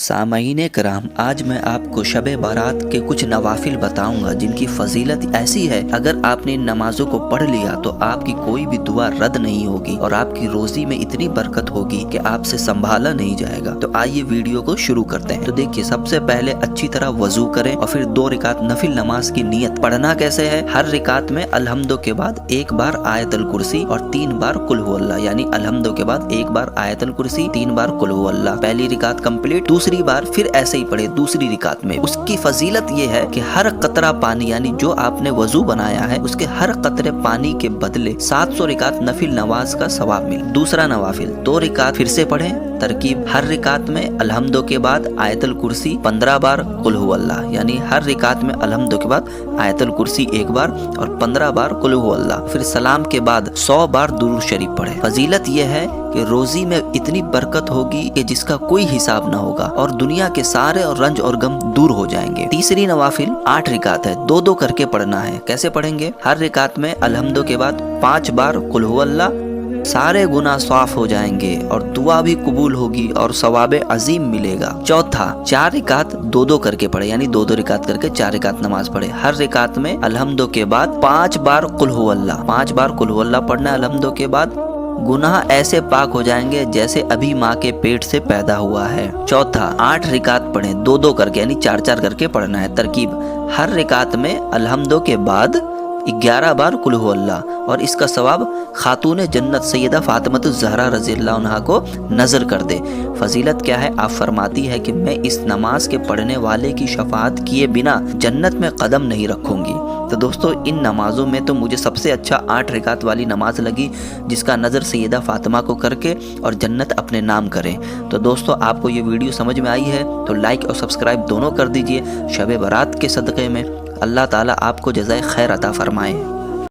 सामईन कराम, आज मैं आपको शब बारात के कुछ नवाफिल बताऊंगा जिनकी फजीलत ऐसी है, अगर आपने इन नमाजों को पढ़ लिया तो आपकी कोई भी दुआ रद्द नहीं होगी और आपकी रोजी में इतनी बरकत होगी कि आपसे संभाला नहीं जाएगा। तो आइए वीडियो को शुरू करते हैं। तो देखिए, सबसे पहले अच्छी तरह वजू करें और फिर 2 रिकात नफिल नमाज की नियत। पढ़ना कैसे है? हर रिकात में अलहम्दो के बाद 1 बार आयतल कुर्सी और 3 बार कुल हु अल्लाह, यानी अलहम्दो के बाद 1 बार आयतल कुर्सी, 3 बार कुल हु अल्लाह। पहली रिकात कंप्लीट, दूसरी बार फिर ऐसे ही पढ़े दूसरी रिकात में। उसकी फजीलत ये है कि हर कतरा पानी, यानी जो आपने वजू बनाया है उसके हर कतरे पानी के बदले 700 रिकात नफिल नमाज का सवाब मिले। दूसरा नवाफिल, 2 रिकात फिर से पढ़ें। तरकीब, हर रिकात में अलहम्दो के बाद आयतल कुर्सी 15 बार कुल हु अल्लाह, यानी हर रिकात में अलहम्दो के बाद आयतल कुर्सी 1 बार और 15 बार कुल हु अल्लाह। फिर सलाम के बाद 100 बार दुरूद शरीफ पढ़े। फजीलत यह है कि रोजी में इतनी बरकत होगी कि जिसका कोई हिसाब न होगा और दुनिया के सारे और रंज और गम दूर हो जाएंगे। तीसरी नवाफिल 8 रिकात है, 2-2 करके पढ़ना है। कैसे पढ़ेंगे? हर रिकात में अलहम्दो के बाद 5 बार कुल हु अल्लाह, सारे गुनाह साफ हो जाएंगे और दुआ भी कबूल होगी और सवाब अजीम मिलेगा। चौथा, 4 रिकात 2-2 करके पढ़े, यानी 2-2 रिकात करके 4 रिकात नमाज पढ़े। हर रिकात में अलहम्दो के बाद 5 बार कुल हु अल्लाह, 5 बार कुल हु अल्लाह पढ़ना है अलहम्दो के बाद। गुनाह ऐसे पाक हो जाएंगे जैसे अभी माँ के पेट से पैदा हुआ है। चौथा, 8 रिकात पढ़े 2-2 करके, यानी 4-4 करके पढ़ना है। तरकीब, हर रिकात में अलहम्दो के बाद 11 बार कुल हु अल्लाह और इसका सवाब खातून जन्नत सैयदा फातिमा ज़हरा रज़ियल्लाहु अन्हा को नजर कर दे। फजीलत क्या है? आप फरमाती है कि मैं इस नमाज के पढ़ने वाले की शफाअत किए बिना जन्नत में कदम नहीं रखूंगी। तो दोस्तों, इन नमाजों में तो मुझे सबसे अच्छा 8 रिकात वाली नमाज लगी, जिसका नज़र सैयदा फातिमा को करके और जन्नत अपने नाम करें। तो दोस्तों, आपको ये वीडियो समझ में आई है तो लाइक और सब्सक्राइब दोनों कर दीजिए। शब बारात के सदक़े में अल्लाह ताला आपको जज़ाए खैर अता फरमाए।